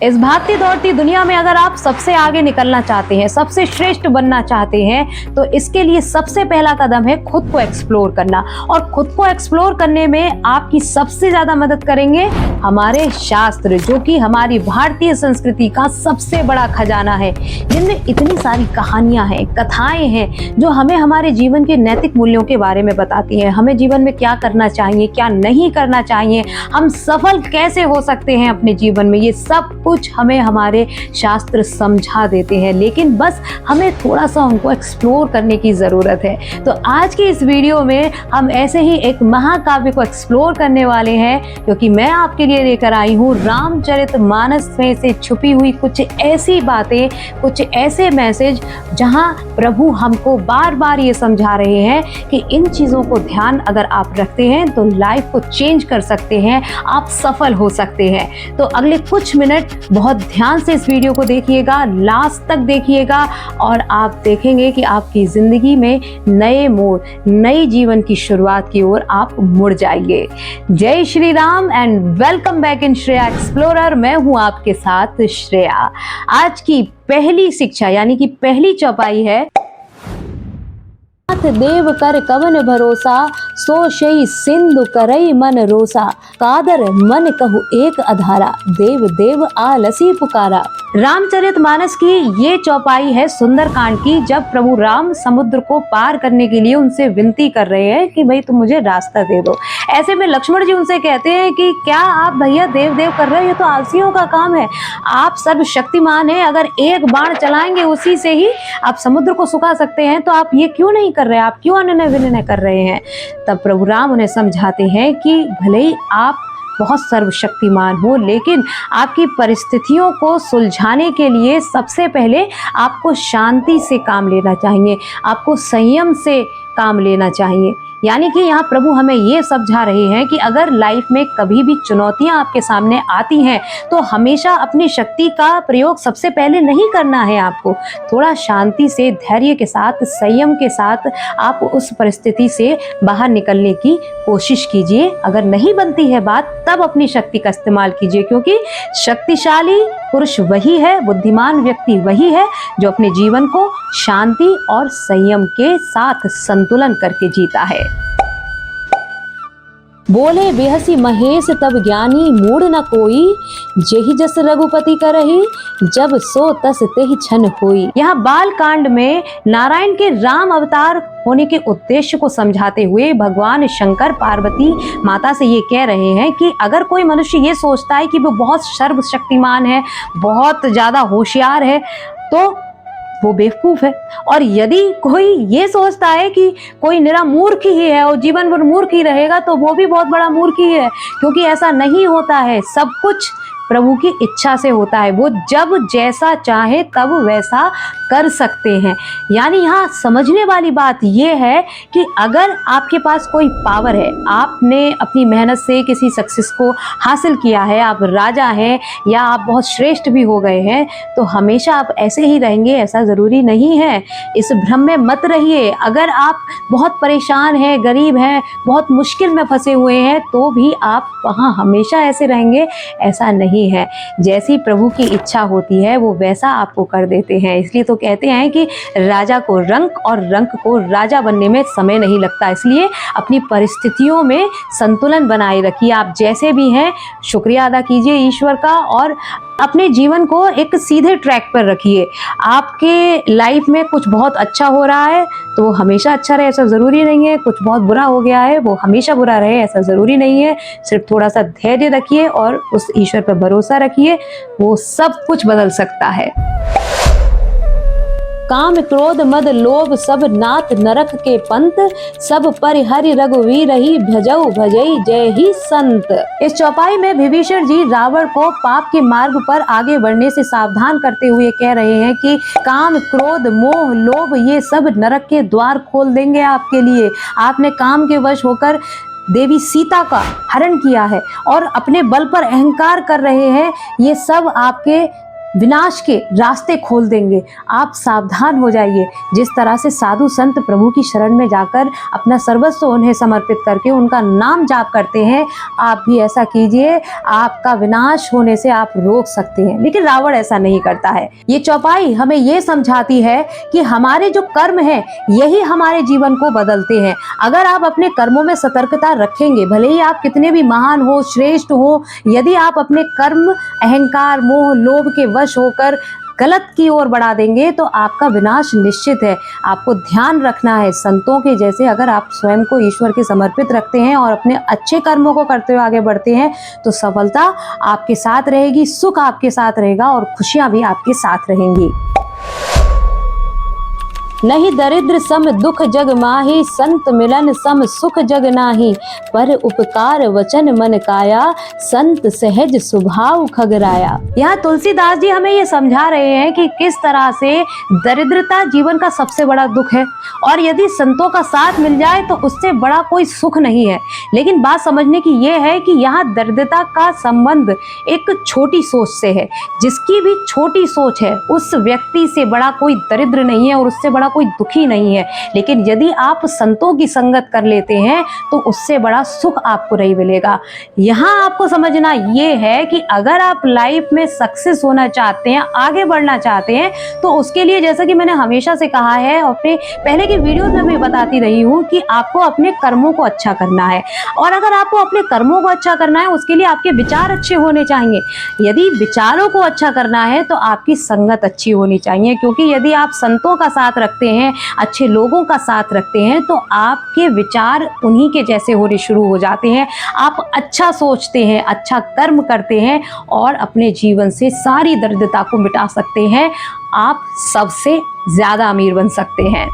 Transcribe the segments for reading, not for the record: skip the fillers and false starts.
इस भागती दौड़ती दुनिया में अगर आप सबसे आगे निकलना चाहते हैं, सबसे श्रेष्ठ बनना चाहते हैं, तो इसके लिए सबसे पहला कदम है खुद को एक्सप्लोर करना। और खुद को एक्सप्लोर करने में आपकी सबसे ज्यादा मदद करेंगे हमारे शास्त्र, जो कि हमारी भारतीय संस्कृति का सबसे बड़ा खजाना है, जिनमें इतनी सारी कहानियां हैं, कथाएं हैं, जो हमें हमारे जीवन के नैतिक मूल्यों के बारे में बताती हैं। हमें जीवन में क्या करना चाहिए, क्या नहीं करना चाहिए, हम सफल कैसे हो सकते हैं अपने जीवन में, ये सब कुछ हमें हमारे शास्त्र समझा देते हैं। लेकिन बस हमें थोड़ा सा उनको एक्सप्लोर करने की ज़रूरत है। तो आज की इस वीडियो में हम ऐसे ही एक महाकाव्य को एक्सप्लोर करने वाले हैं, क्योंकि मैं आपके लिए लेकर आई हूँ रामचरितमानस में से छुपी हुई कुछ ऐसी बातें, कुछ ऐसे मैसेज, जहाँ प्रभु हमको बार बार ये समझा रहे हैं कि इन चीज़ों को ध्यान अगर आप रखते हैं तो लाइफ को चेंज कर सकते हैं, आप सफल हो सकते हैं। तो अगले कुछ मिनट बहुत ध्यान से इस वीडियो को देखिएगा, लास्ट तक देखिएगा, और आप देखेंगे कि आपकी ज़िंदगी में नए मोड़, नई जीवन की शुरुआत की ओर आप मुड़ जाएंगे। जय Shri Ram and welcome back in Shreya explorer. मैं हूं आपके साथ श्रेया। आज की पहली शिक्षा यानी कि पहली चौपाई है, देव कर कवन भरोसा, सो शई सिंधु करई मन रोसा, कादर मन कहु एक अधारा, देव देव आलसी पुकारा। रामचरितमानस की ये चौपाई है सुंदरकांड की, जब प्रभु राम समुद्र को पार करने के लिए उनसे विनती कर रहे हैं कि भाई तुम मुझे रास्ता दे दो। ऐसे में लक्ष्मण जी उनसे कहते हैं कि क्या आप भैया देव देव कर रहे हो, ये तो आलसियों का काम है, आप सर्वशक्तिमान हैं, अगर एक बाण चलाएंगे उसी से ही आप समुद्र को सुखा सकते हैं, तो आप ये क्यों नहीं कर रहे, आप क्यों अनन्य विनय कर रहे हैं। तब प्रभु राम उन्हें समझाते हैं कि भले ही आप बहुत सर्वशक्तिमान हो, लेकिन आपकी परिस्थितियों को सुलझाने के लिए सबसे पहले आपको शांति से काम लेना चाहिए, आपको संयम से काम लेना चाहिए। यानी कि यहाँ प्रभु हमें ये समझा रहे हैं कि अगर लाइफ में कभी भी चुनौतियाँ आपके सामने आती हैं, तो हमेशा अपनी शक्ति का प्रयोग सबसे पहले नहीं करना है। आपको थोड़ा शांति से, धैर्य के साथ, संयम के साथ आप उस परिस्थिति से बाहर निकलने की कोशिश कीजिए। अगर नहीं बनती है बात, तब अपनी शक्ति का इस्तेमाल कीजिए, क्योंकि शक्तिशाली पुरुष वही है, बुद्धिमान व्यक्ति वही है जो अपने जीवन को शांति और संयम के साथ संतुलन करके जीता है। बोले बेहसी महेश तब ज्ञानी, मूढ़ न कोई, जेहि जस रघुपति करही, जब सो तस तेहि छन होई। यहाँ बाल कांड में नारायण के राम अवतार होने के उद्देश्य को समझाते हुए भगवान शंकर पार्वती माता से ये कह रहे हैं कि अगर कोई मनुष्य ये सोचता है कि वो बहुत सर्वशक्तिमान है, बहुत ज्यादा होशियार है, तो वो बेवकूफ है। और यदि कोई ये सोचता है कि कोई निरा मूर्ख ही है और जीवन भर मूर्ख ही रहेगा, तो वो भी बहुत बड़ा मूर्ख ही है, क्योंकि ऐसा नहीं होता है। सब कुछ प्रभु की इच्छा से होता है, वो जब जैसा चाहे तब वैसा कर सकते हैं। यानी यहाँ समझने वाली बात ये है कि अगर आपके पास कोई पावर है, आपने अपनी मेहनत से किसी सक्सेस को हासिल किया है, आप राजा हैं या आप बहुत श्रेष्ठ भी हो गए हैं, तो हमेशा आप ऐसे ही रहेंगे ऐसा ज़रूरी नहीं है। इस भ्रम में मत रहिए। अगर आप बहुत परेशान हैं, गरीब हैं, बहुत मुश्किल में फंसे हुए हैं, तो भी आप वहाँ हमेशा ऐसे रहेंगे ऐसा नहीं है। जैसी प्रभु की इच्छा होती है वो वैसा आपको कर देते हैं। इसलिए तो कहते हैं कि राजा को रंक और रंक को राजा बनने में समय नहीं लगता। इसलिए अपनी परिस्थितियों में संतुलन बनाए रखिए। आप जैसे भी हैं शुक्रिया अदा कीजिए ईश्वर का, और अपने जीवन को एक सीधे ट्रैक पर रखिए। आपके लाइफ में कुछ बहुत अच्छा हो रहा है तो वो हमेशा अच्छा रहे ऐसा ज़रूरी नहीं है, कुछ बहुत बुरा हो गया है वो हमेशा बुरा रहे ऐसा ज़रूरी नहीं है। सिर्फ थोड़ा सा धैर्य रखिए और उस ईश्वर पर भरोसा रखिए, वो सब कुछ बदल सकता है। काम क्रोध मद लोभ सब नाथ नरक के पंत, सब परिहरि रघुवीर ही भजऊ भजई जय ही संत। इस चौपाई में विभीषण जी रावण को पाप के मार्ग पर आगे बढ़ने से सावधान करते हुए कह रहे हैं कि काम क्रोध मोह लोभ ये सब नरक के द्वार खोल देंगे आपके लिए। आपने काम के वश होकर देवी सीता का हरण किया है और अपने बल पर अहंकार कर रहे हैं, ये सब आपके विनाश के रास्ते खोल देंगे। आप सावधान हो जाइए। जिस तरह से साधु संत प्रभु की शरण में जाकर अपना सर्वस्व उन्हें समर्पित करके उनका नाम जाप करते हैं, आप भी ऐसा कीजिए। आपका विनाश होने से आप रोक सकते हैं। लेकिन रावण ऐसा नहीं करता है। ये चौपाई हमें ये समझाती है कि हमारे जो कर्म हैं यही हमारे जीवन को बदलते हैं। अगर आप अपने कर्मों में सतर्कता रखेंगे, भले ही आप कितने भी महान हो, श्रेष्ठ हो, यदि आप अपने कर्म अहंकार मोह लोभ के वश होकर गलत की ओर बढ़ा देंगे तो आपका विनाश निश्चित है। आपको ध्यान रखना है संतों के जैसे अगर आप स्वयं को ईश्वर के समर्पित रखते हैं और अपने अच्छे कर्मों को करते हुए आगे बढ़ते हैं तो सफलता आपके साथ रहेगी, सुख आपके साथ रहेगा और खुशियां भी आपके साथ रहेंगी। नहीं दरिद्र सम दुख जग माही, संत मिलन सम सुख जग नाही। पर उपकार वचन मन काया, संत सहज स्वभाव खगराया। यहाँ तुलसीदास जी हमें ये समझा रहे हैं कि किस तरह से दरिद्रता जीवन का सबसे बड़ा दुख है और यदि संतों का साथ मिल जाए तो उससे बड़ा कोई सुख नहीं है। लेकिन बात समझने की ये है कि यहाँ दरिद्रता का संबंध एक छोटी सोच से है। जिसकी भी छोटी सोच है उस व्यक्ति से बड़ा कोई दरिद्र नहीं है और उससे बड़ा कोई दुखी नहीं है। लेकिन यदि आप संतों की संगत कर लेते हैं तो उससे बड़ा सुख आपको नहीं मिलेगा। यहाँ आपको समझना ये है कि अगर आप लाइफ में सक्सेस होना चाहते हैं, आगे बढ़ना चाहते हैं, तो उसके लिए जैसा कि मैंने हमेशा से कहा है, अपने पहले की वीडियोस में भी बताती रही हूँ कि आपको अपने कर्मों को अच्छा करना है। और अगर आपको अपने कर्मों को अच्छा करना है उसके लिए आपके विचार अच्छे होने चाहिए। यदि विचारों को अच्छा करना है तो आपकी संगत अच्छी होनी चाहिए, क्योंकि यदि आप संतों का साथ रखते हैं, अच्छे लोगों का साथ रखते हैं तो आपके विचार उन्हीं के जैसे होने शुरू हो जाते हैं। आप अच्छा सोचते हैं, अच्छा कर्म करते हैं और अपने जीवन से सारी दरिद्रता को मिटा सकते हैं। आप सबसे ज्यादा अमीर बन सकते हैं।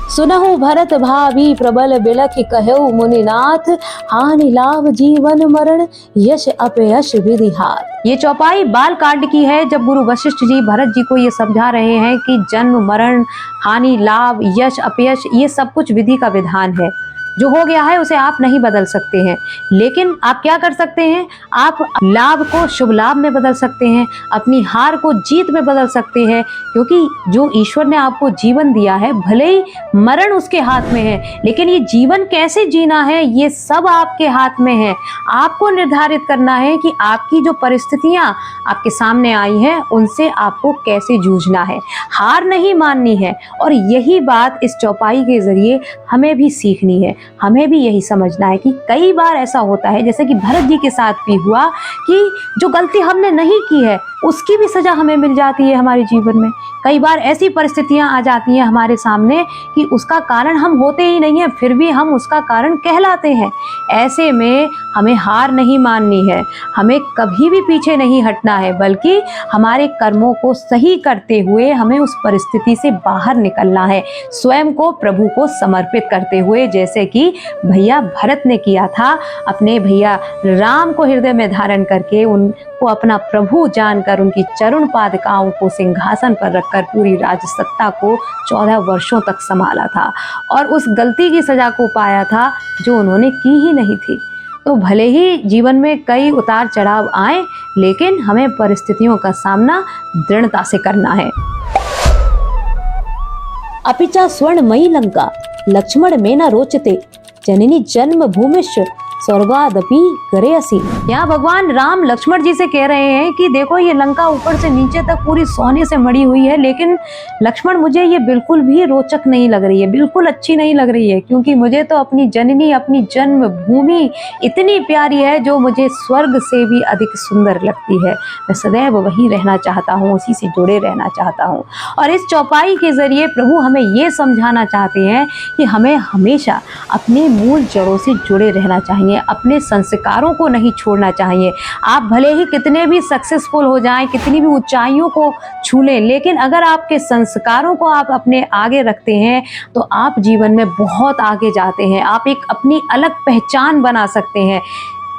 सुनहु भरत भावी प्रबल बिलख कहऊ मुनिनाथ, हानि लाभ जीवन मरण यश अपयश विधि हाथ। ये चौपाई बाल कांड की है, जब गुरु वशिष्ठ जी भरत जी को ये समझा रहे हैं कि जन्म मरण हानि लाभ यश अपयश ये सब कुछ विधि का विधान है। जो हो गया है उसे आप नहीं बदल सकते हैं, लेकिन आप क्या कर सकते हैं, आप लाभ को शुभ लाभ में बदल सकते हैं, अपनी हार को जीत में बदल सकते हैं। क्योंकि जो ईश्वर ने आपको जीवन दिया है, भले ही मरण उसके हाथ में है, लेकिन ये जीवन कैसे जीना है ये सब आपके हाथ में है। आपको निर्धारित करना है कि आपकी जो परिस्थितियां आपके सामने आई हैं उनसे आपको कैसे जूझना है, हार नहीं माननी है। और यही बात इस चौपाई के जरिए हमें भी सीखनी है। हमें भी यही समझना है कि कई बार ऐसा होता है, जैसे कि भरत जी के साथ भी हुआ, कि जो गलती हमने नहीं की है उसकी भी सजा हमें मिल जाती है हमारे जीवन में। कई बार ऐसी परिस्थितियां आ जाती हैं हमारे सामने कि उसका कारण हम होते ही नहीं है, फिर भी हम उसका कारण कहलाते हैं। ऐसे में हमें हार नहीं माननी है, हमें कभी भी पीछे नहीं हटना है, बल्कि हमारे कर्मों को सही करते हुए हमें उस परिस्थिति से बाहर निकलना है, स्वयं को प्रभु को समर्पित करते हुए, जैसे कि भैया भरत ने किया था। अपने भैया राम को हृदय में धारण करके उनको अपना प्रभु जानकर उनकी चरण पादुकाओं को सिंहासन पर रखकर पूरी राजसत्ता को 14 वर्षों तक संभाला था और उस गलती की सजा को पाया था जो उन्होंने की ही नहीं थी। तो भले ही जीवन में कई उतार चढ़ाव आए, लेकिन हमें परिस्थितियों का सामना दृढ़ता से करना है। अपिचा स्वर्णमयी लंका लक्ष्मण में न रोचते, जननी जन्म भूमिश्च स्वर्गादपि गरेयसी। यहाँ भगवान राम लक्ष्मण जी से कह रहे हैं कि देखो ये लंका ऊपर से नीचे तक पूरी सोने से मढ़ी हुई है, लेकिन लक्ष्मण मुझे ये बिल्कुल भी रोचक नहीं लग रही है, बिल्कुल अच्छी नहीं लग रही है, क्योंकि मुझे तो अपनी जननी, अपनी जन्म भूमि इतनी प्यारी है जो मुझे स्वर्ग से भी अधिक सुंदर लगती है। मैं सदैव वहीं रहना चाहता हूँ, उसी से जुड़े रहना चाहता हूँ। और इस चौपाई के जरिए प्रभु हमें ये समझाना चाहते हैं कि हमें हमेशा अपने मूल जड़ों से जुड़े रहना चाहिए, अपने संस्कारों को नहीं छोड़ना चाहिए। आप भले ही कितने भी सक्सेसफुल हो जाएं, कितनी भी ऊंचाइयों को छू लें, लेकिन अगर आपके संस्कारों को आप अपने आगे रखते हैं तो आप जीवन में बहुत आगे जाते हैं। आप एक अपनी अलग पहचान बना सकते हैं।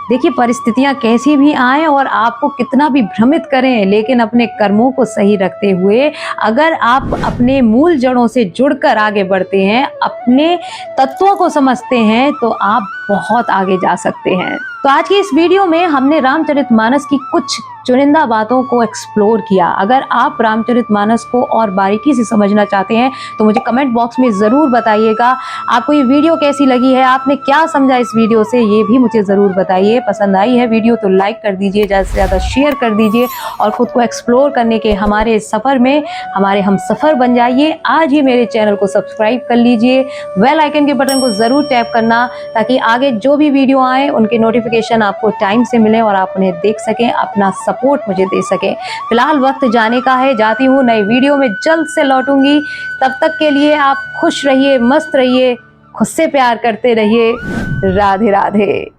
देखिए परिस्थितियां कैसी भी आएं और आपको कितना भी भ्रमित करें, लेकिन अपने कर्मों को सही रखते हुए अगर आप अपने मूल जड़ों से जुड़कर आगे बढ़ते हैं, अपने तत्वों को समझते हैं, तो आप बहुत आगे जा सकते हैं। तो आज की इस वीडियो में हमने रामचरितमानस की कुछ चुनिंदा बातों को एक्सप्लोर किया। अगर आप रामचरितमानस को और बारीकी से समझना चाहते हैं तो मुझे कमेंट बॉक्स में ज़रूर बताइएगा। आपको ये वीडियो कैसी लगी है, आपने क्या समझा इस वीडियो से, ये भी मुझे ज़रूर बताइए। पसंद आई है वीडियो तो लाइक कर दीजिए, ज़्यादा से ज़्यादा शेयर कर दीजिए और ख़ुद को एक्सप्लोर करने के हमारे सफ़र में हमारे हम सफ़र बन जाइए। आज ही मेरे चैनल को सब्सक्राइब कर लीजिए, बेल आइकन के बटन को ज़रूर टैप करना ताकि आगे जो भी वीडियो आए उनके नोटिफिकेशन आपको टाइम से मिले और आप उन्हें देख सकें, अपना सपोर्ट मुझे दे सकें। फिलहाल वक्त जाने का है, जाती हूँ, नई वीडियो में जल्द से लौटूंगी। तब तक के लिए आप खुश रहिए, मस्त रहिए, खुद से प्यार करते रहिए। राधे राधे।